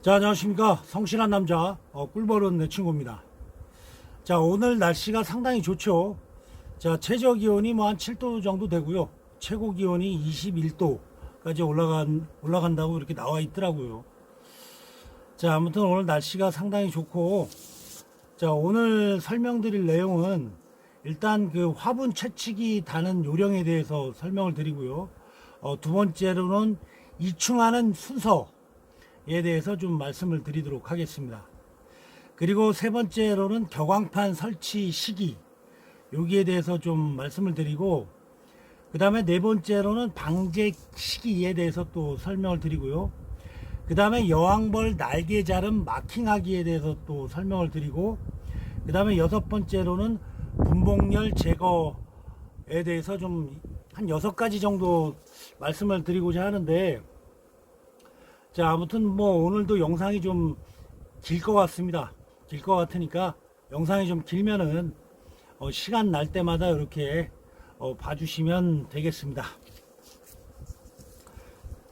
자, 안녕하십니까. 성실한 남자, 꿀벌은 내 친구입니다. 자, 오늘 날씨가 상당히 좋죠. 자, 최저 기온이 뭐 한 7도 정도 되고요. 최고 기온이 21도까지 올라간다고 이렇게 나와 있더라고요. 자, 아무튼 오늘 날씨가 상당히 좋고, 자, 오늘 설명드릴 내용은 일단 그 화분 채취기 다는 요령에 대해서 설명을 드리고요. 두 번째로는 이충하는 순서에 대해서 좀 말씀을 드리도록 하겠습니다. 그리고 세 번째로는 격광판 설치 시기, 여기에 대해서 좀 말씀을 드리고, 그 다음에 네 번째로는 방제 시기에 대해서 또 설명을 드리고요. 그 다음에 여왕벌 날개 자름 마킹하기에 대해서 또 설명을 드리고, 그 다음에 여섯 번째로는 분봉열 제거에 대해서 좀 한 6가지 정도 말씀을 드리고자 하는데, 자, 아무튼 뭐 오늘도 영상이 좀 길 것 같습니다. 길 것 같으니까 영상이 좀 길면은 시간 날 때마다 이렇게 봐주시면 되겠습니다.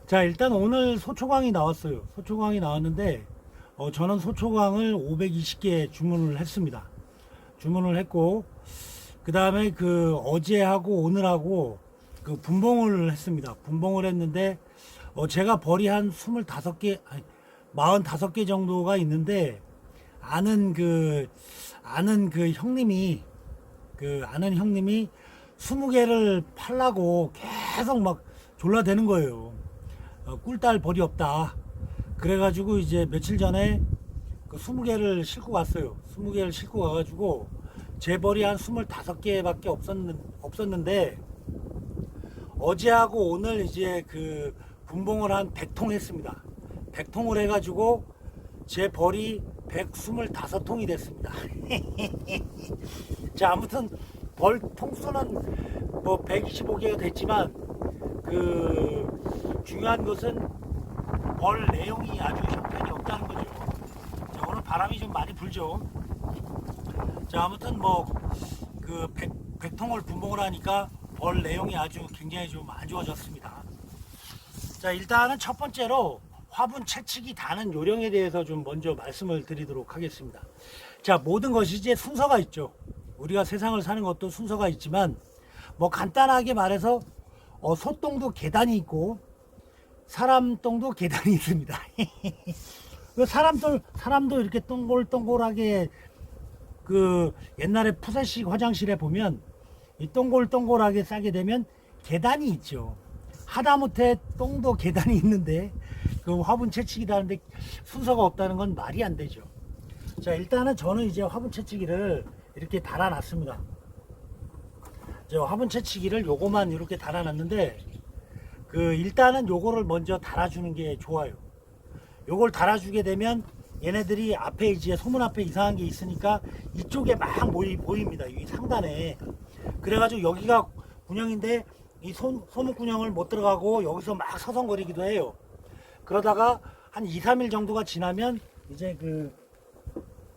자, 일단 오늘 소초광이 나왔어요. 소초광이 나왔는데 저는 소초광을 520개 주문을 했습니다. 주문을 했고, 그 다음에 그 어제하고 오늘하고 그 분봉을 했습니다. 분봉을 했는데 제가 벌이 한 25개, 아니 45개 정도가 있는데, 아는 형님이 20개를 팔라고 계속 막 졸라대는 거예요. 꿀딸 벌이 없다. 그래가지고 이제 며칠 전에 그 20개를 싣고 갔어요. 20개를 싣고 가가지고 제 벌이 한 25개밖에 없었는데, 어제하고 오늘 이제 그 분봉을 한 100통 했습니다. 100통을 해가지고 제 벌이 125통이 됐습니다. 자, 아무튼 벌 통수는 뭐 125개가 됐지만, 그 중요한 것은 벌 내용이 아주 형편이 없다는 거죠. 자, 오늘 바람이 좀 많이 불죠. 자, 아무튼 뭐 그 100통을 분봉을 하니까 벌 내용이 아주 굉장히 좀 안 좋아졌습니다. 자, 일단은 첫 번째로 화분 채취기 다는 요령에 대해서 좀 먼저 말씀을 드리도록 하겠습니다. 자, 모든 것이 이제 순서가 있죠. 우리가 세상을 사는 것도 순서가 있지만, 뭐 간단하게 말해서 소똥도 계단이 있고 사람 똥도 계단이 있습니다. 사람도 이렇게 동글동글하게, 그 옛날에 푸세식 화장실에 보면 이 동글동글하게 싸게 되면 계단이 있죠. 하다못해 똥도 계단이 있는데 그 화분 채취기다 하는데 순서가 없다는 건 말이 안 되죠. 자, 일단은 저는 이제 화분 채취기를 이렇게 달아놨습니다. 화분 채취기를 요거만 이렇게 달아놨는데, 그 일단은 요거를 먼저 달아주는 게 좋아요. 요걸 달아주게 되면 얘네들이 앞에 이제 소문 앞에 이상한 게 있으니까 이쪽에 막 보입니다. 이 상단에. 그래가지고 여기가 군형인데 이 소문 군형을 못 들어가고 여기서 막 서성거리기도 해요. 그러다가 한 2, 3일 정도가 지나면 이제 그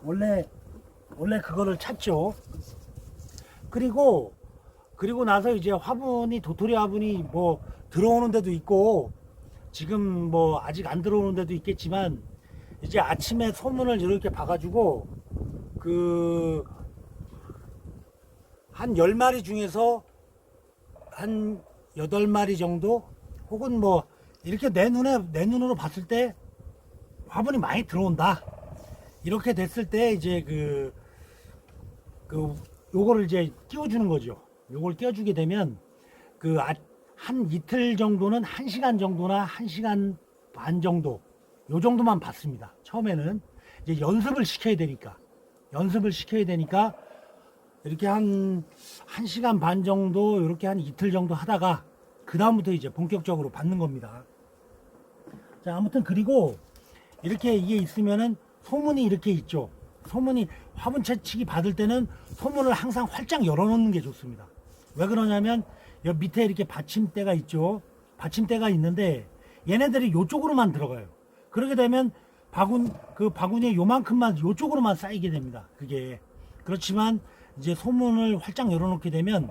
원래 그거를 찾죠. 그리고 나서 이제 화분이, 도토리 화분이 뭐 들어오는 데도 있고 지금 뭐 아직 안 들어오는 데도 있겠지만, 이제 아침에 소문을 이렇게 봐가지고 그 한 10마리 중에서 한 8마리 정도, 혹은 뭐 이렇게 내 눈으로 봤을 때 화분이 많이 들어온다, 이렇게 됐을 때 이제 요거를 이제 띄워주는 거죠. 요걸 띄워주게 되면 한 이틀 정도는 1시간 정도나 1시간 반 정도, 요 정도만 받습니다. 처음에는 이제 연습을 시켜야 되니까 이렇게 한 1시간 반 정도, 이렇게 한 이틀 정도 하다가 그 다음부터 이제 본격적으로 받는 겁니다. 자, 아무튼 그리고 이렇게 이게 있으면은 소문이 이렇게 있죠. 소문이, 화분 채취기 받을 때는 소문을 항상 활짝 열어놓는 게 좋습니다. 왜 그러냐면 여기 밑에 이렇게 받침대가 있죠. 받침대가 있는데 얘네들이 이쪽으로만 들어가요. 그렇게 되면 바구니에 요만큼만 이쪽으로만 쌓이게 됩니다. 그게. 그렇지만 이제 소문을 활짝 열어놓게 되면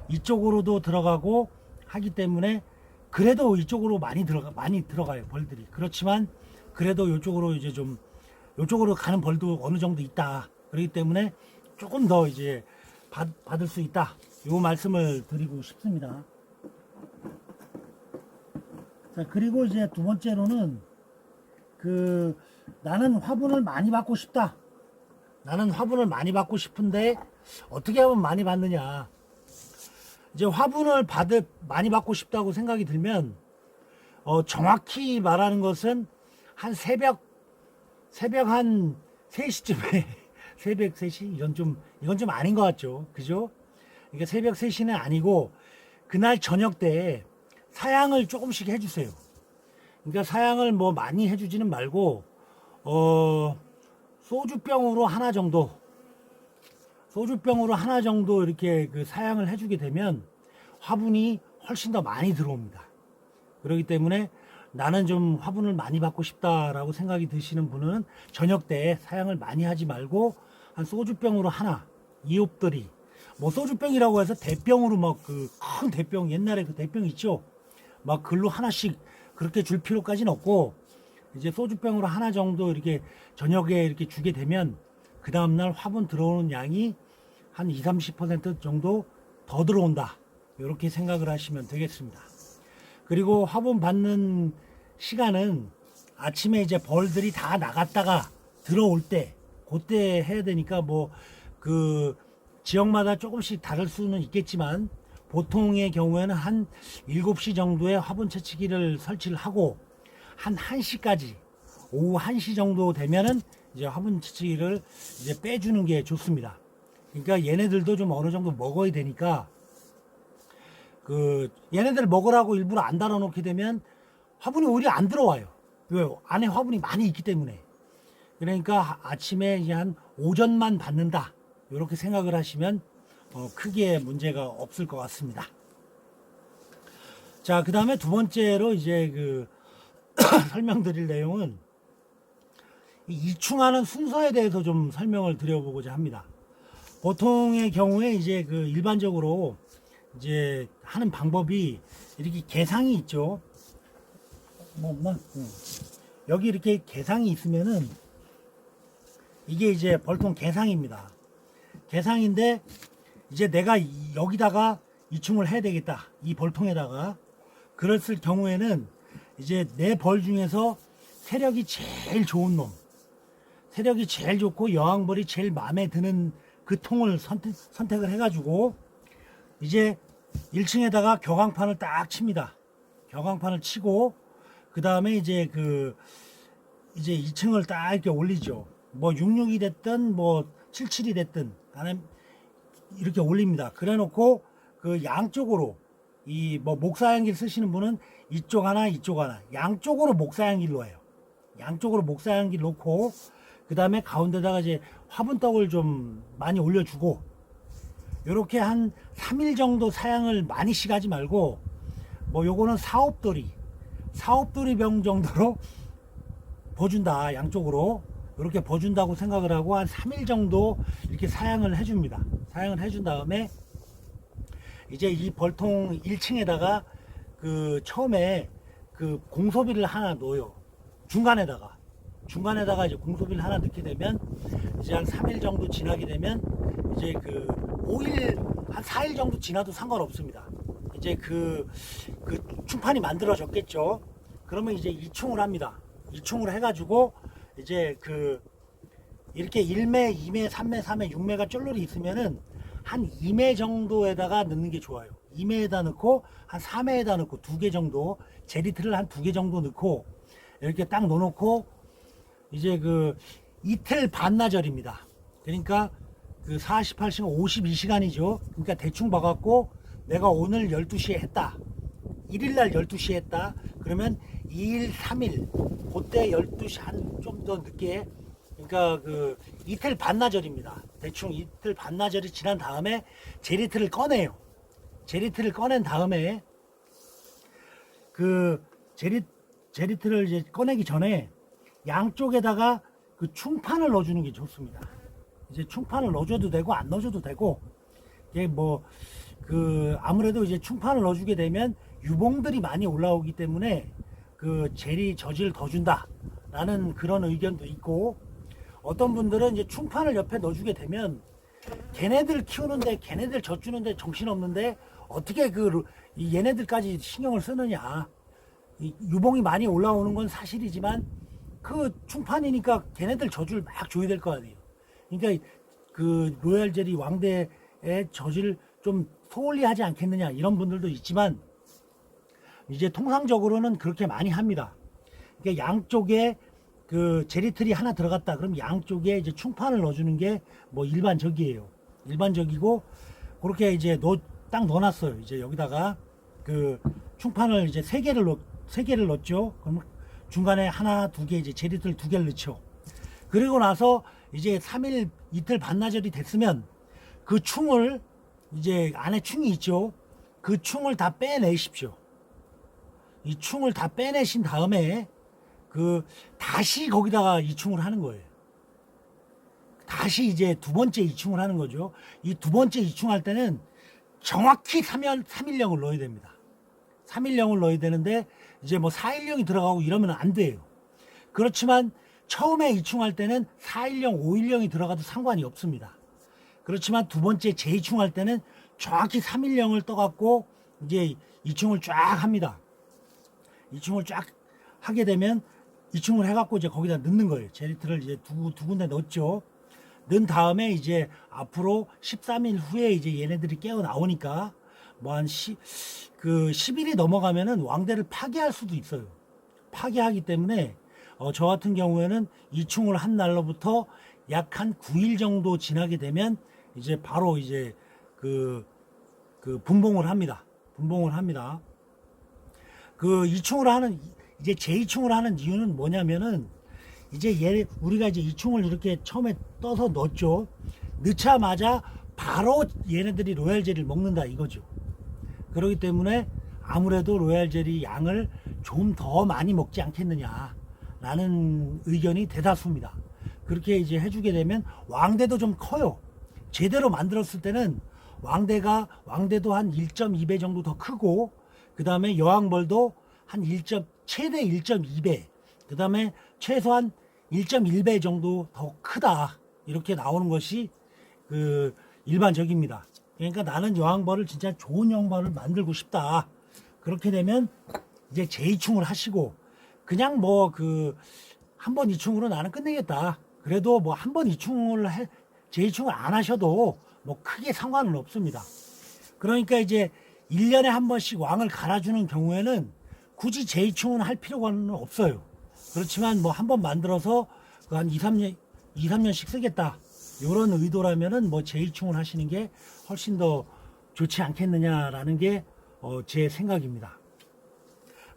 이쪽으로도 들어가고 하기 때문에, 그래도 이쪽으로 많이 들어가요, 벌들이. 그렇지만 그래도 이쪽으로 이제 좀 이쪽으로 가는 벌도 어느 정도 있다. 그렇기 때문에 조금 더 이제 받을 수 있다. 요 말씀을 드리고 싶습니다. 자, 그리고 이제 두 번째로는 나는 화분을 많이 받고 싶다. 나는 화분을 많이 받고 싶은데 어떻게 하면 많이 받느냐. 이제 화분을 많이 받고 싶다고 생각이 들면 정확히 말하는 것은 한 새벽 한 3시쯤에 새벽 3시 이건 좀 아닌 것 같죠. 그죠? 그러니까 새벽 3시는 아니고 그날 저녁 때 사양을 조금씩 해주세요. 그러니까 사양을 뭐 많이 해주지는 말고 소주병으로 하나 정도 이렇게 그 사양을 해주게 되면 화분이 훨씬 더 많이 들어옵니다. 그렇기 때문에 나는 좀 화분을 많이 받고 싶다라고 생각이 드시는 분은 저녁 때 사양을 많이 하지 말고 한 소주병으로 하나, 2홉들이 뭐 소주병이라고 해서 대병으로 막 그 큰 대병, 옛날에 그 대병 있죠? 막 글로 하나씩 그렇게 줄 필요까지는 없고 이제 소주병으로 하나 정도 이렇게 저녁에 이렇게 주게 되면 그 다음날 화분 들어오는 양이 한 20-30% 정도 더 들어온다. 이렇게 생각을 하시면 되겠습니다. 그리고 화분 받는 시간은 아침에 이제 벌들이 다 나갔다가 들어올 때, 그때 해야 되니까 뭐 그 지역마다 조금씩 다를 수는 있겠지만 보통의 경우에는 한 7시 정도에 화분 채취기를 설치를 하고 한 1시까지, 오후 1시 정도 되면은 이제 화분 채취기를 이제 빼주는 게 좋습니다. 그러니까 얘네들도 좀 어느 정도 먹어야 되니까 얘네들 먹으라고 일부러 안 달아놓게 되면 화분이 오히려 안 들어와요. 왜? 안에 화분이 많이 있기 때문에. 그러니까 아침에 이제 한 오전만 받는다. 이렇게 생각을 하시면 크게 문제가 없을 것 같습니다. 자, 그 다음에 두 번째로 이제 설명드릴 내용은 이충하는 순서에 대해서 좀 설명을 드려보고자 합니다. 보통의 경우에 이제 일반적으로 이제 하는 방법이 이렇게 개상이 있죠. 뭐 없나? 여기 이렇게 개상이 있으면은 이게 이제 벌통 개상입니다. 개상인데 이제 내가 여기다가 이충을 해야 되겠다. 이 벌통에다가. 그랬을 경우에는 이제 내 벌 중에서 세력이 제일 좋은 놈, 세력이 제일 좋고 여왕벌이 제일 마음에 드는 그 통을 선택을 해가지고 이제 1층에다가 격앙판을 딱 칩니다. 격앙판을 치고 그 다음에 이제 이제 2층을 딱 이렇게 올리죠. 뭐 66이 됐든 뭐 77이 됐든 간에 이렇게 올립니다. 그래 놓고 양쪽으로 이 뭐 목사양길 쓰시는 분은 이쪽 하나 이쪽 하나 양쪽으로 목사양길로 해요. 양쪽으로 목사양길 놓고 그 다음에 가운데다가 이제 화분떡을 좀 많이 올려주고 요렇게 한 3일 정도 사양을 많이 시가지 말고 뭐 요거는 사업돌이 병 정도로 버준다. 양쪽으로 이렇게 버준다고 생각을 하고 한 3일 정도 이렇게 사양을 해줍니다. 사양을 해준 다음에 이제 이 벌통 1층에다가 처음에 공소비를 하나 넣어요. 중간에다가 이제 공소비를 하나 넣게 되면 이제 한 3일 정도 지나게 되면 이제 5일 한 4일 정도 지나도 상관없습니다. 이제 충판이 만들어졌겠죠. 그러면 이제 이충을 합니다. 이충을 해가지고 이제 이렇게 1매, 2매, 3매, 4매, 6매가 쫄놀이 있으면은 한 2매 정도에다가 넣는 게 좋아요. 2매에다 넣고 한 4매에다 넣고 2개 정도, 제리트를 한 2개 정도 넣고 이렇게 딱 넣어놓고 이제 이틀 반나절입니다. 그러니까 48시간 52시간이죠. 그러니까 대충 봐갖고 내가 오늘 12시에 했다. 1일날 12시에 했다. 그러면 2일, 3일 그때 12시 한 좀 더 늦게 그러니까 이틀 반나절입니다. 대충 이틀 반나절이 지난 다음에 제리트를 꺼내요. 제리트를 꺼낸 다음에 제리트를 이제 꺼내기 전에 양쪽에다가 충판을 넣어주는 게 좋습니다. 이제 충판을 넣어줘도 되고 안 넣어줘도 되고 이게 뭐 아무래도 이제 충판을 넣어주게 되면 유봉들이 많이 올라오기 때문에 제리 저지를 더 준다 라는 그런 의견도 있고, 어떤 분들은 이제 충판을 옆에 넣어주게 되면 걔네들 키우는데, 걔네들 젖주는데 정신없는데 어떻게 이 얘네들까지 신경을 쓰느냐. 이 유봉이 많이 올라오는 건 사실이지만 그 충판이니까 걔네들 젖을 막 줘야 될 거 아니에요. 그러니까 그 로얄 젤리 왕대의 젖을 좀 소홀히 하지 않겠느냐, 이런 분들도 있지만, 이제 통상적으로는 그렇게 많이 합니다. 그러니까 양쪽에 그 제리틀이 하나 들어갔다 그럼 양쪽에 이제 충판을 넣어주는 게 뭐 일반적이에요. 일반적이고, 그렇게 이제 딱 넣어놨어요. 이제 여기다가 그 충판을 이제 세 개를 넣었죠. 그럼 중간에 하나, 두 개, 이제 제리틀 두 개를 넣죠. 그리고 나서 이제 3일, 이틀 반나절이 됐으면 그 충을, 이제 안에 충이 있죠. 그 충을 다 빼내십시오. 이 충을 다 빼내신 다음에 다시 거기다가 이충을 하는 거예요. 다시 이제 두 번째 이충을 하는 거죠. 이 두 번째 이충할 때는 정확히 3일령을 넣어야 됩니다. 3일령을 넣어야 되는데, 이제 뭐 4일령이 들어가고 이러면 안 돼요. 그렇지만 처음에 이충할 때는 4일령, 5일령이 들어가도 상관이 없습니다. 그렇지만 두 번째 재이충할 때는 정확히 3일령을 떠갖고 이제 이충을 쫙 합니다. 이충을 쫙 하게 되면 이충을 해갖고 이제 거기다 넣는 거예요. 제리틀을 이제 두 군데 넣었죠. 넣은 다음에 이제 앞으로 13일 후에 이제 얘네들이 깨어 나오니까 뭐 한 10일이 넘어가면은 왕대를 파괴할 수도 있어요. 파괴하기 때문에 저 같은 경우에는 이충을 한 날로부터 약 한 9일 정도 지나게 되면 이제 바로 이제 분봉을 합니다. 분봉을 합니다. 이제 재이충을 하는 이유는 뭐냐면은, 이제 우리가 이제 이충을 이렇게 처음에 떠서 넣었죠. 넣자마자 바로 얘네들이 로얄 젤리를 먹는다 이거죠. 그렇기 때문에 아무래도 로얄 젤리 양을 좀 더 많이 먹지 않겠느냐 라는 의견이 대다수입니다. 그렇게 이제 해주게 되면 왕대도 좀 커요. 제대로 만들었을 때는 왕대도 한 1.2배 정도 더 크고, 그 다음에 여왕벌도 한 최대 1.2배, 그 다음에 최소한 1.1배 정도 더 크다, 이렇게 나오는 것이 일반적입니다. 그러니까 나는 여왕벌을 진짜 좋은 여왕벌을 만들고 싶다. 그렇게 되면 이제 재이충을 하시고, 그냥 뭐 한 번 이충으로 나는 끝내겠다. 그래도 뭐 한 번 재이충을 안 하셔도 뭐 크게 상관은 없습니다. 그러니까 이제 1년에 한 번씩 왕을 갈아주는 경우에는 굳이 재이충은 할 필요가 없어요. 그렇지만 뭐 한 번 만들어서 한 2, 3년씩 쓰겠다, 이런 의도라면은 뭐 재이충을 하시는 게 훨씬 더 좋지 않겠느냐라는 게 제 생각입니다.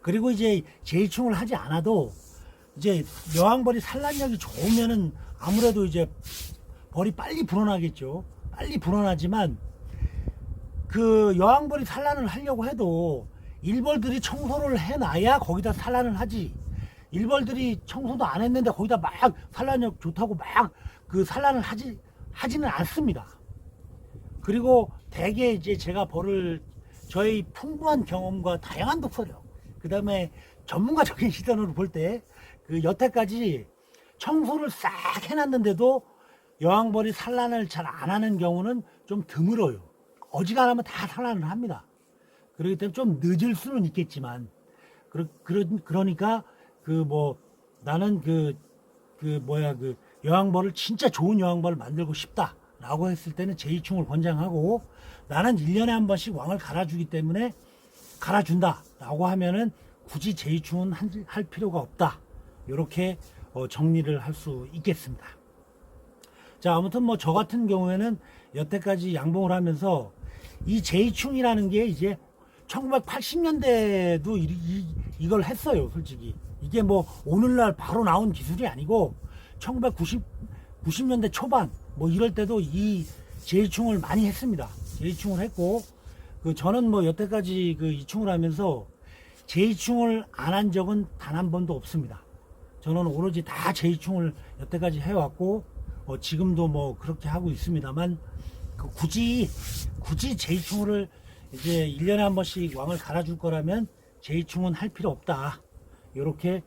그리고 이제 재이충을 하지 않아도 이제 여왕벌이 산란력이 좋으면은 아무래도 이제 벌이 빨리 불어나겠죠. 빨리 불어나지만 여왕벌이 산란을 하려고 해도 일벌들이 청소를 해놔야 거기다 산란을 하지. 일벌들이 청소도 안 했는데 거기다 막 산란력 좋다고 막 산란을 하지는 않습니다. 그리고 대개 이제 제가 저희 풍부한 경험과 다양한 독서력, 그 다음에 전문가적인 시선으로 볼 때 여태까지 청소를 싹 해놨는데도 여왕벌이 산란을 잘 안 하는 경우는 좀 드물어요. 어지간하면 다 산란을 합니다. 그렇기 때문에 좀 늦을 수는 있겠지만, 그러니까 나는 여왕벌을 진짜 좋은 여왕벌을 만들고 싶다 라고 했을 때는 재이충을 권장하고, 나는 1년에 한 번씩 왕을 갈아주기 때문에 갈아준다 라고 하면은 굳이 재이충은 할 필요가 없다, 이렇게 정리를 할 수 있겠습니다. 자, 아무튼 뭐 저 같은 경우에는 여태까지 양봉을 하면서 이 재이충이라는 게 이제 1980년대도 이걸 했어요. 솔직히 이게 뭐 오늘날 바로 나온 기술이 아니고 1990년대 초반 뭐 이럴 때도 이 재이충을 많이 했습니다. 재이충을 했고, 저는 뭐 여태까지 이충을 하면서 재이충을 안 한 적은 단 한 번도 없습니다. 저는 오로지 다 재이충을 여태까지 해왔고, 지금도 뭐 그렇게 하고 있습니다만, 굳이 재이충을 이제 1년에 한 번씩 왕을 갈아줄 거라면 재이충은 할 필요 없다, 이렇게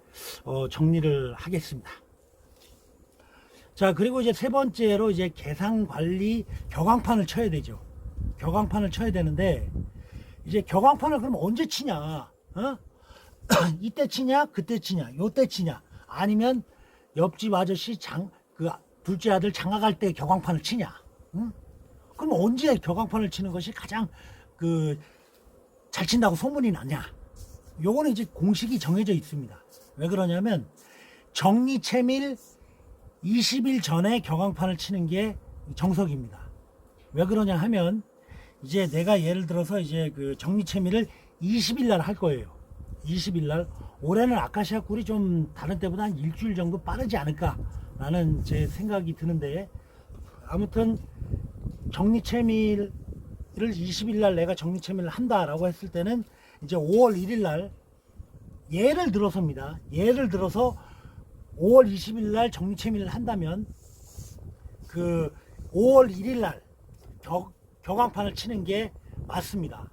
정리를 하겠습니다. 자, 그리고 이제 세 번째로 이제 개상 관리 격앙판을 쳐야 되죠. 격앙판을 쳐야 되는데, 이제 격앙판을 그럼 언제 치냐? 이때 치냐? 그때 치냐? 요때 치냐? 아니면 옆집 아저씨 그 둘째 아들 장가갈 때 격앙판을 치냐? 응? 그럼 언제 격앙판을 치는 것이 가장 잘 친다고 소문이 나냐? 요거는 이제 공식이 정해져 있습니다. 왜 그러냐면 정리채밀 20일 전에 격앙판을 치는 게 정석입니다. 왜 그러냐 하면 이제 내가 예를 들어서 이제 그 정리채밀을 20일 날 할 거예요. 20일 날. 올해는 아카시아 꿀이 좀 다른 때보다 한 일주일 정도 빠르지 않을까라는 제 생각이 드는데, 아무튼 정리채밀을 20일 날 내가 정리채밀을 한다라고 했을 때는 이제 5월 1일 날, 예를 들어서입니다. 예를 들어서 5월 20일 날 정리채밀을 한다면 그 5월 1일 날 격앙판을 치는 게 맞습니다.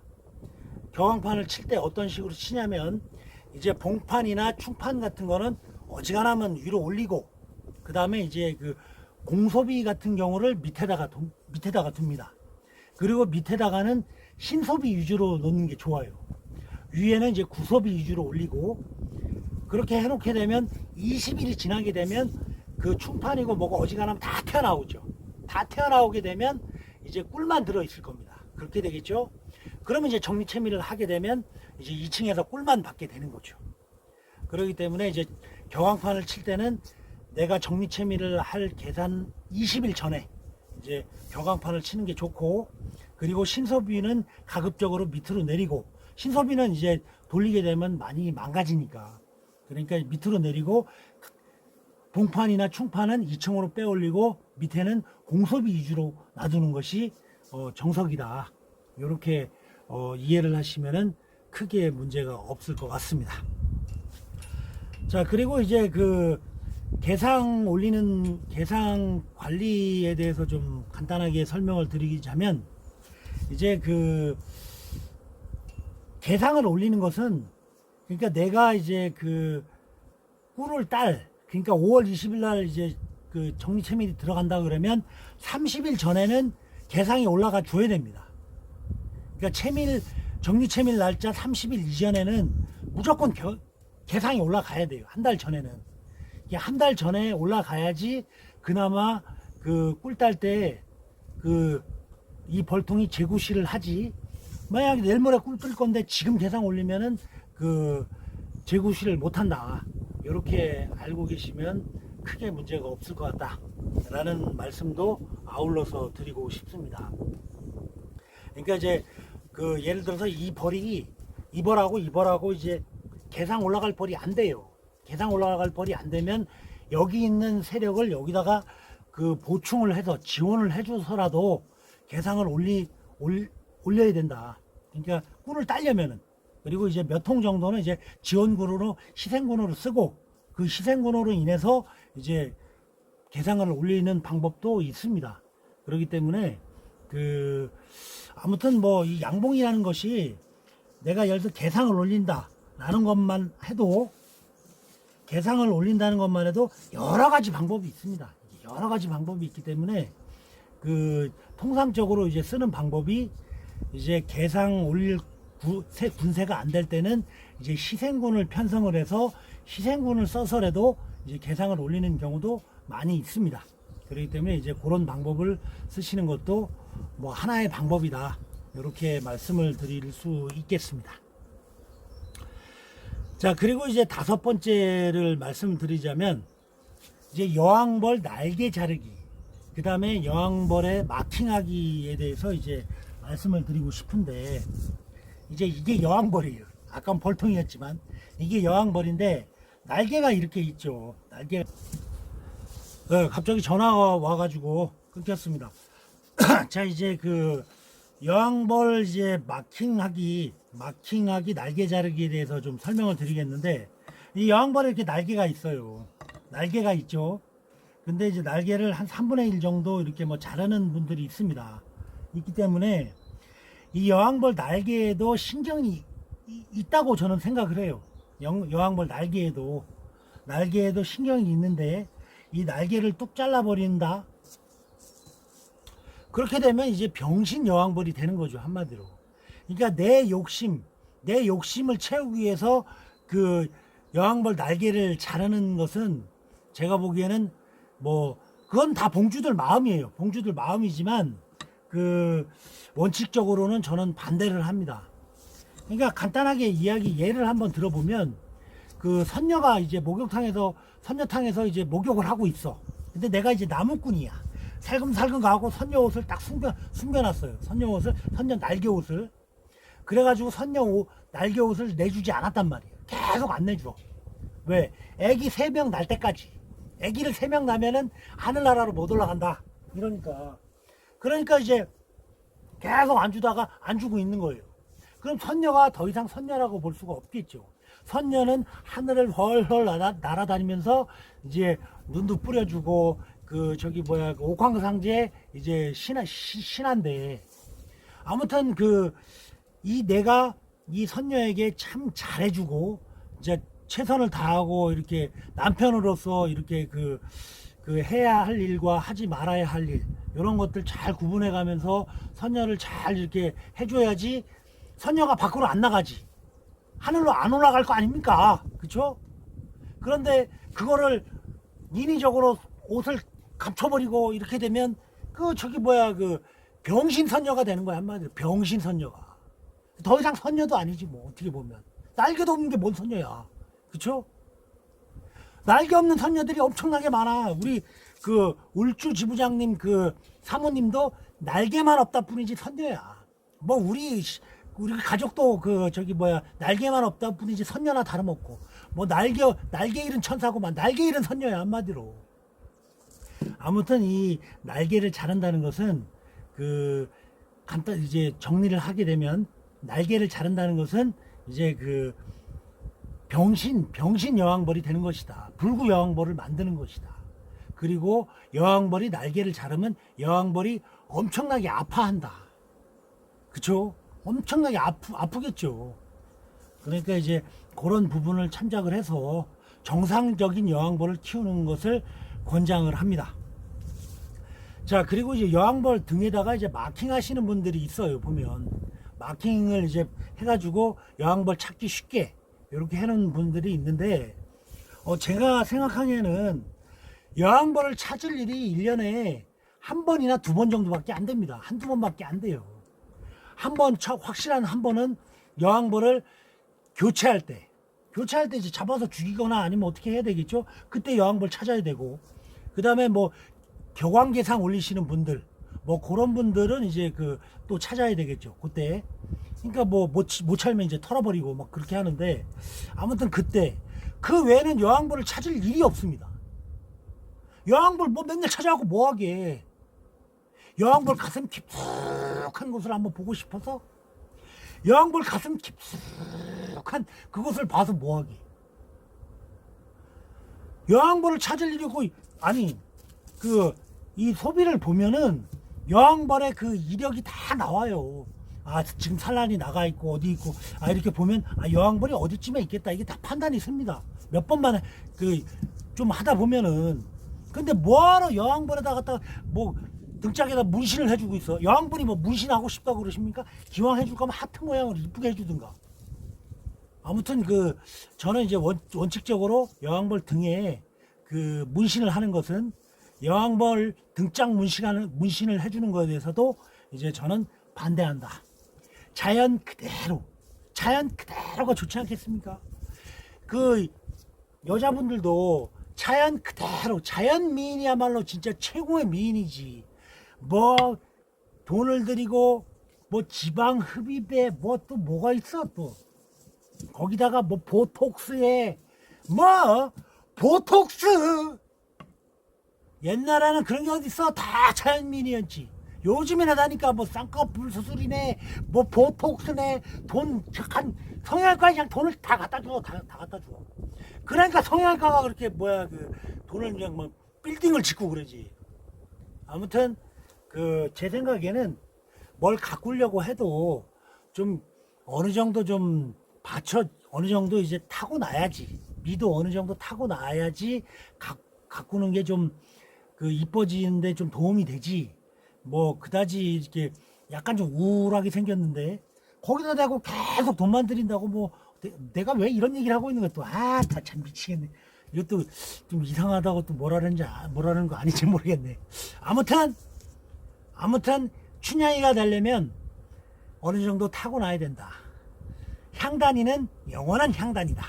격앙판을 칠 때 어떤 식으로 치냐면, 이제 봉판이나 충판 같은 거는 어지간하면 위로 올리고, 그 다음에 이제 그 공소비 같은 경우를 밑에다가 둡니다. 그리고 밑에다가는 신소비 위주로 놓는 게 좋아요. 위에는 이제 구소비 위주로 올리고, 그렇게 해놓게 되면 20일이 지나게 되면 그 충판이고 뭐고 어지간하면 다 튀어나오죠. 다 튀어나오게 되면 이제 꿀만 들어있을 겁니다. 그렇게 되겠죠. 그러면 이제 정리채밀을 하게 되면 이제 2층에서 꿀만 받게 되는 거죠. 그렇기 때문에 이제 격앙판을 칠 때는 내가 정리채밀을 할 계산 20일 전에 이제 격앙판을 치는 게 좋고, 그리고 신소비는 가급적으로 밑으로 내리고, 신소비는 이제 돌리게 되면 많이 망가지니까, 그러니까 밑으로 내리고 봉판이나 충판은 2층으로 빼 올리고 밑에는 공소비 위주로 놔두는 것이 정석이다. 이렇게 이해를 하시면은 크게 문제가 없을 것 같습니다. 자, 그리고 이제 그 개상 관리에 대해서 좀 간단하게 설명을 드리자면, 이제 그 개상을 올리는 것은, 그러니까 내가 이제 그 꿀을 그러니까 5월 20일 날 이제 그 정리채밀이 들어간다 그러면 30일 전에는 개상이 올라가 줘야 됩니다. 그러니까 정리채밀 날짜 30일 이전에는 무조건 개상이 올라가야 돼요. 한 달 전에는. 한 달 전에 올라가야지 그나마 그 꿀 딸 때 이 벌통이 재구시를 하지. 만약에 내일 모레 꿀 뜰 건데 지금 개상 올리면은 그 재구시를 못 한다. 이렇게 알고 계시면 크게 문제가 없을 것 같다 라는 말씀도 아울러서 드리고 싶습니다. 그러니까 이제 그 예를 들어서 이 벌하고 이제 개상 올라갈 벌이 안 돼요. 개상 올라갈 벌이 안 되면 여기 있는 세력을 여기다가 그 보충을 해서 지원을 해줘서라도 개상을 올려야 된다. 그러니까 꿀을 따려면은. 그리고 이제 몇 통 정도는 이제 지원군으로 희생군으로 쓰고, 그 희생군으로 인해서 이제 개상을 올리는 방법도 있습니다. 그렇기 때문에 아무튼 뭐 이 양봉이라는 것이 내가 예를 들어 개상을 올린다라는 것만 해도, 개상을 올린다는 것만 해도 여러 가지 방법이 있습니다. 여러 가지 방법이 있기 때문에 통상적으로 이제 쓰는 방법이, 이제 개상 올릴 군세가 안 될 때는 이제 희생군을 편성을 해서 희생군을 써서라도 이제 개상을 올리는 경우도 많이 있습니다. 그렇기 때문에 이제 그런 방법을 쓰시는 것도 뭐 하나의 방법이다. 이렇게 말씀을 드릴 수 있겠습니다. 자, 그리고 이제 다섯 번째를 말씀드리자면, 이제 여왕벌 날개 자르기, 그 다음에 여왕벌의 마킹하기에 대해서 이제 말씀을 드리고 싶은데, 이제 이게 여왕벌이에요. 아까 벌통이었지만 이게 여왕벌인데 날개가 이렇게 있죠. 갑자기 전화가 와가지고 끊겼습니다. 자, 이제 그 여왕벌 이제 마킹하기 날개 자르기에 대해서 좀 설명을 드리겠는데, 이 여왕벌에 이렇게 날개가 있어요. 날개가 있죠. 근데 이제 날개를 한 3분의 1 정도 이렇게 뭐 자르는 분들이 있기 때문에 이 여왕벌 날개에도 신경이 있다고 저는 생각을 해요. 여왕벌 날개에도 신경이 있는데 이 날개를 뚝 잘라버린다. 그렇게 되면 이제 병신 여왕벌이 되는 거죠, 한마디로. 그러니까 내 욕심을 채우기 위해서 그 여왕벌 날개를 자르는 것은 제가 보기에는 뭐 그건 다 봉주들 마음이에요. 봉주들 마음이지만 그 원칙적으로는 저는 반대를 합니다. 그러니까 간단하게 예를 한번 들어보면 그 선녀가 이제 선녀탕에서 이제 목욕을 하고 있어. 근데 내가 이제 나무꾼이야. 살금살금 가고 선녀 옷을 딱 숨겨놨어요. 선녀 날개 옷을. 그래가지고 날개 옷을 내주지 않았단 말이에요. 계속 안 내줘. 왜? 애기 3명 날 때까지. 애기를 3명 나면은 하늘나라로 못 올라간다. 그러니까 이제 계속 안 주다가 안 주고 있는 거예요. 그럼 선녀가 더 이상 선녀라고 볼 수가 없겠죠. 선녀는 하늘을 헐헐 날아다니면서 이제 눈도 뿌려주고 옥황상제 이제 신한데 아무튼 내가 이 선녀에게 참 잘해주고 이제 최선을 다하고 이렇게 남편으로서 이렇게 해야 할 일과 하지 말아야 할 일 이런 것들 잘 구분해 가면서 선녀를 잘 이렇게 해줘야지 선녀가 밖으로 안 나가지. 하늘로 안 올라갈 거 아닙니까? 그쵸? 그런데 그거를 인위적으로 옷을 감춰버리고 이렇게 되면 병신 선녀가 되는 거야, 한마디로. 병신 선녀가. 더 이상 선녀도 아니지, 뭐, 어떻게 보면. 날개도 없는 게 뭔 선녀야. 그쵸? 날개 없는 선녀들이 엄청나게 많아. 우리 울주 지부장님 사모님도 날개만 없다 뿐이지 선녀야. 뭐, 우리 가족도 날개만 없다 뿐이지 선녀나 다름없고. 뭐, 날개 잃은 천사고만. 날개 잃은 선녀야, 한마디로. 아무튼 이 날개를 자른다는 것은 간단 이제 정리를 하게 되면 날개를 자른다는 것은 이제 병신 여왕벌이 되는 것이다. 불구 여왕벌을 만드는 것이다. 그리고 여왕벌이 날개를 자르면 여왕벌이 엄청나게 아파한다. 그쵸? 엄청나게 아프겠죠. 그러니까 이제 그런 부분을 참작을 해서 정상적인 여왕벌을 키우는 것을 권장을 합니다. 자, 그리고 이제 여왕벌 등에다가 이제 마킹 하시는 분들이 있어요, 보면. 마킹을 이제 해가지고 여왕벌 찾기 쉽게 이렇게 해놓은 분들이 있는데, 제가 생각하기에는 여왕벌을 찾을 일이 1년에 한 번이나 2번 정도밖에 안 됩니다. 한두 번밖에 안 돼요. 확실한 한 번은 여왕벌을 교체할 때 이제 잡아서 죽이거나 아니면 어떻게 해야 되겠죠? 그때 여왕벌 찾아야 되고, 그 다음에 뭐 격왕계상 올리시는 분들, 뭐 그런 분들은 이제 또 찾아야 되겠죠. 그때. 그러니까 뭐 못 찾으면 이제 털어버리고 막 그렇게 하는데, 아무튼 그때 그 외에는 여왕벌을 찾을 일이 없습니다. 여왕벌 뭐 맨날 찾아가고 뭐하게. 여왕벌 가슴 깊숙한 곳을 한번 보고 싶어서 여왕벌 가슴 깊숙한 그곳을 봐서 뭐하게. 여왕벌을 찾을 일이 거의 이 소비를 보면은 여왕벌의 이력이 다 나와요. 지금 산란이 나가 있고 어디 있고 이렇게 보면 여왕벌이 어디쯤에 있겠다, 이게 다 판단이 씁니다. 몇 번만 좀 하다 보면은. 근데 뭐하러 여왕벌에다 갖다가 뭐 등짝에다 문신을 해주고 있어. 여왕벌이 뭐 문신하고 싶다고 그러십니까? 기왕 해줄 거면 하트 모양을 이쁘게 해주든가. 아무튼 저는 이제 원칙적으로 여왕벌 등에 문신을 하는 것은, 여왕벌 등짝 문신을 해주는 것에 대해서도 이제 저는 반대한다. 자연 그대로가 좋지 않겠습니까? 여자분들도 자연 그대로, 자연 미인이야말로 진짜 최고의 미인이지. 뭐 돈을 들이고 뭐 지방 흡입에 뭐 또 뭐가 있어, 또 거기다가 뭐 보톡스에 보톡스. 옛날에는 그런 게 어딨어. 다 자연 미인이었지. 요즘에는 하다니까 뭐 쌍꺼풀 수술이네, 뭐 보톡스네, 돈 착한 성형외과에 그냥 돈을 다 갖다 줘. 다 갖다 줘. 그러니까 성형외과가 그렇게 돈을 그냥 뭐 빌딩을 짓고 그러지. 아무튼 제 생각에는 뭘 가꾸려고 해도 좀 어느 정도 좀 어느 정도 이제 타고 나야지, 미도 어느 정도 타고 나야지 가꾸는 게 좀 그 이뻐지는데 좀 도움이 되지. 뭐 그다지 이렇게 약간 좀 우울하게 생겼는데 거기다 대고 계속 돈만 들인다고 뭐 내가 왜 이런 얘기를 하고 있는 거야 또. 다 참 미치겠네. 이것도 좀 이상하다고 또 뭐라는 거 아닌지 모르겠네. 아무튼 춘향이가 되려면 어느 정도 타고 나야 된다. 향단이는 영원한 향단이다.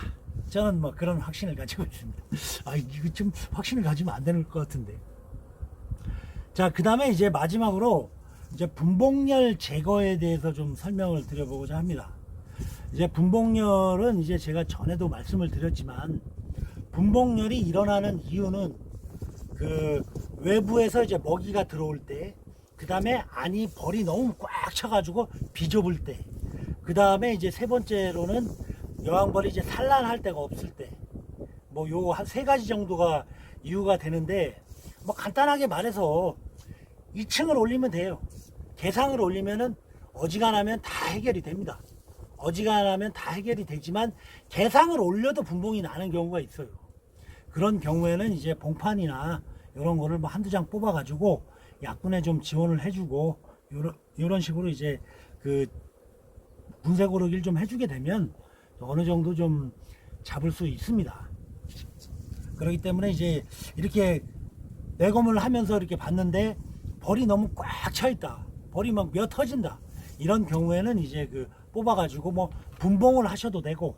저는 뭐 그런 확신을 가지고 있습니다. 이거 좀 확신을 가지면 안 되는 것 같은데. 자, 그 다음에 이제 마지막으로 이제 분봉열 제거에 대해서 좀 설명을 드려보고자 합니다. 이제 분봉열은 이제 제가 전에도 말씀을 드렸지만, 분봉열이 일어나는 이유는 그 외부에서 이제 먹이가 들어올 때, 그 다음에 안이 벌이 너무 꽉 차가지고 비좁을 때, 그 다음에 이제 세 번째로는 여왕벌이 이제 산란할 데가 없을 때, 뭐 요 한 세 가지 정도가 이유가 되는데, 뭐 간단하게 말해서 2층을 올리면 돼요. 개상을 올리면은 어지간하면 다 해결이 됩니다. 어지간하면 다 해결이 되지만 개상을 올려도 분봉이 나는 경우가 있어요. 그런 경우에는 이제 봉판이나 이런 거를 뭐 한두 장 뽑아 가지고 약분에 좀 지원을 해주고 이런 식으로 이제 그 분쇄 고르기를 좀 해주게 되면 어느 정도 좀 잡을 수 있습니다. 그렇기 때문에 이제 이렇게 매검을 하면서 이렇게 봤는데 벌이 너무 꽉 차 있다, 벌이 막 몇 터진다, 이런 경우에는 이제 그 뽑아 가지고 뭐 분봉을 하셔도 되고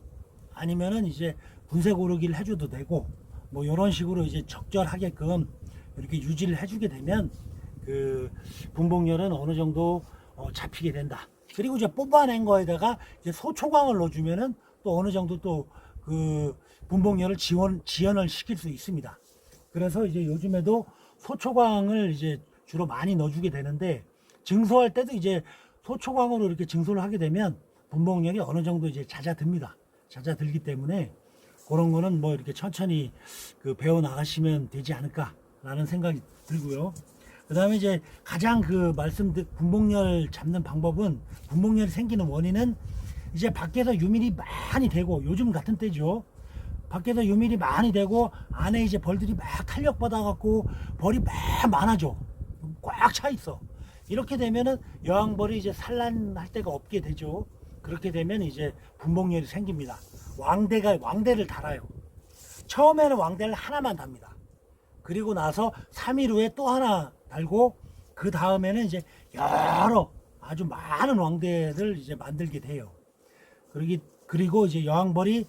아니면은 이제 분쇄 고르기를 해줘도 되고 뭐 이런 식으로 이제 적절하게끔 이렇게 유지를 해주게 되면 그 분봉열은 어느 정도 잡히게 된다. 그리고 이제 뽑아낸 거에다가 이제 소초광을 넣어주면은 또 어느 정도 또 그 분봉열을 지연을 시킬 수 있습니다. 그래서 이제 요즘에도 소초광을 이제 주로 많이 넣어주게 되는데, 증소할 때도 이제 소초광으로 이렇게 증소를 하게 되면 분봉열이 어느 정도 이제 잦아듭니다. 잦아들기 때문에 그런 거는 뭐 이렇게 천천히 그 배워 나가시면 되지 않을까라는 생각이 들고요. 그 다음에 이제 가장 그 분봉열 잡는 방법은, 분봉열이 생기는 원인은 이제 밖에서 유밀이 많이 되고, 요즘 같은 때죠. 밖에서 유밀이 많이 되고 안에 이제 벌들이 막 탄력 받아 갖고 벌이 막 많아져, 꽉 차 있어. 이렇게 되면은 여왕벌이 이제 산란할 데가 없게 되죠. 그렇게 되면 이제 분봉열이 생깁니다. 왕대를 달아요. 처음에는 왕대를 하나만 답니다. 그리고 나서 3일 후에 또 하나 달고, 그 다음에는 이제 여러 아주 많은 왕대를 이제 만들게 돼요. 그리고 이제 여왕벌이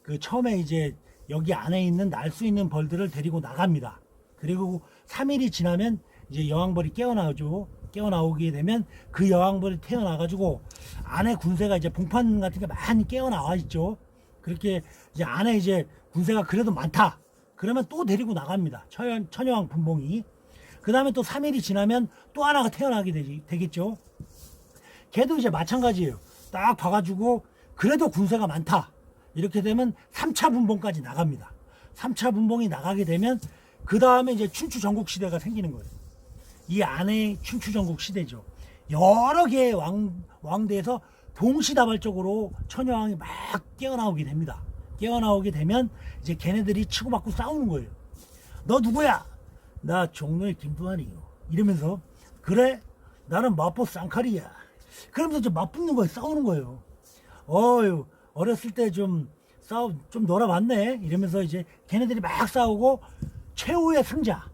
그 처음에 이제 여기 안에 있는 날 수 있는 벌들을 데리고 나갑니다. 그리고 3일이 지나면 이제 여왕벌이 깨어나오게 되면 그 여왕벌이 태어나가지고 안에 군세가 이제 봉판 같은 게 많이 깨어나와 있죠. 그렇게 이제 안에 이제 군세가 그래도 많다, 그러면 또 데리고 나갑니다. 천여왕 분봉이. 그 다음에 또 3일이 지나면 또 하나가 태어나게 되겠죠. 걔도 이제 마찬가지예요. 딱 봐가지고 그래도 군세가 많다, 이렇게 되면 3차 분봉까지 나갑니다. 3차 분봉이 나가게 되면 그 다음에 이제 춘추 전국 시대가 생기는 거예요. 이 안에 춘추 전국 시대죠. 여러 개의 왕대에서 동시다발적으로 천여왕이 막 깨어나오게 됩니다. 깨어나오게 되면 이제 걔네들이 치고받고 싸우는 거예요. 너 누구야? 나 종로의 김두한이요. 이러면서, 그래? 나는 마포 쌍칼이야. 그러면서 좀 맞붙는 거예요. 싸우는 거예요. 어렸을 때 좀 놀아봤네. 이러면서 이제 걔네들이 막 싸우고 최후의 승자,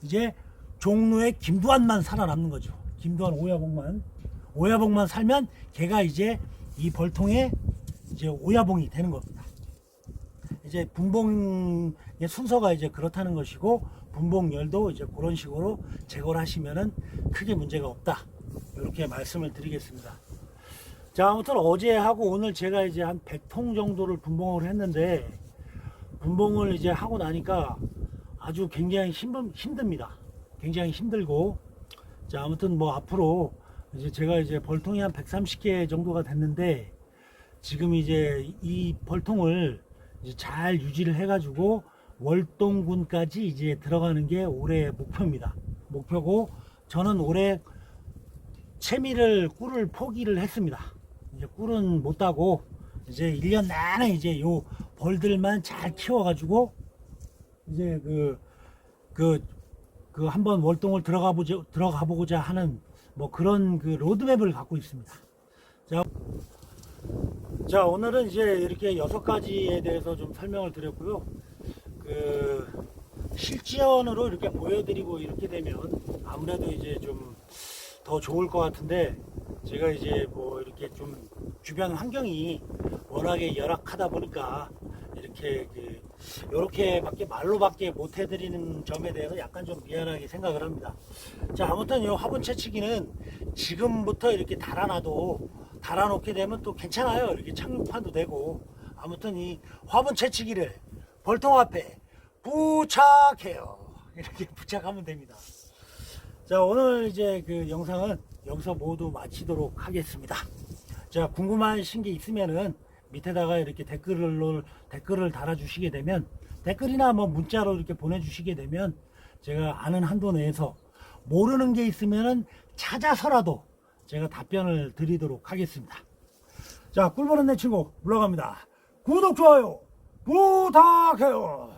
이제 종로의 김두한만 살아남는 거죠. 김두한 오야봉만 살면 걔가 이제 이 벌통의 이제 오야봉이 되는 겁니다. 이제 분봉의 순서가 이제 그렇다는 것이고, 분봉열도 이제 그런 식으로 제거를 하시면은 크게 문제가 없다, 이렇게 말씀을 드리겠습니다. 자, 아무튼 어제 하고 오늘 제가 이제 한 100통 정도를 분봉을 했는데, 분봉을 이제 하고 나니까 아주 굉장히 힘듭니다. 굉장히 힘들고, 자, 아무튼 뭐 앞으로 이제 제가 이제 벌통이 한 130개 정도가 됐는데, 지금 이제 이 벌통을 이제 잘 유지를 해가지고 월동군까지 이제 들어가는 게 올해 목표입니다. 목표고, 저는 올해 꿀을 포기를 했습니다. 이제 꿀은 못 따고 이제 1년 내내 이제 요 벌들만 잘 키워가지고 이제 그 한번 월동을 들어가 보고자 하는 뭐 그런 그 로드맵을 갖고 있습니다. 자, 오늘은 이제 이렇게 6가지에 대해서 좀 설명을 드렸고요. 그 실지연으로 이렇게 보여드리고 이렇게 되면 아무래도 이제 좀 더 좋을 것 같은데, 제가 이제 뭐 이렇게 좀 주변 환경이 워낙에 열악하다 보니까 이렇게밖에 말로밖에 못 해드리는 점에 대해서 약간 좀 미안하게 생각을 합니다. 자, 아무튼 이 화분 채치기는 지금부터 이렇게 달아놓게 되면 또 괜찮아요. 이렇게 착륙판도 되고. 아무튼 이 화분 채치기를 벌통 앞에 부착해요. 이렇게 부착하면 됩니다. 자, 오늘 이제 그 영상은 여기서 모두 마치도록 하겠습니다. 자, 궁금하신 게 있으면은 밑에다가 이렇게 댓글을 달아주시게 되면, 댓글이나 뭐 문자로 이렇게 보내주시게 되면 제가 아는 한도 내에서 모르는 게 있으면은 찾아서라도 제가 답변을 드리도록 하겠습니다. 자, 꿀보는 내 친구 물러갑니다. 구독, 좋아요 부탁해요.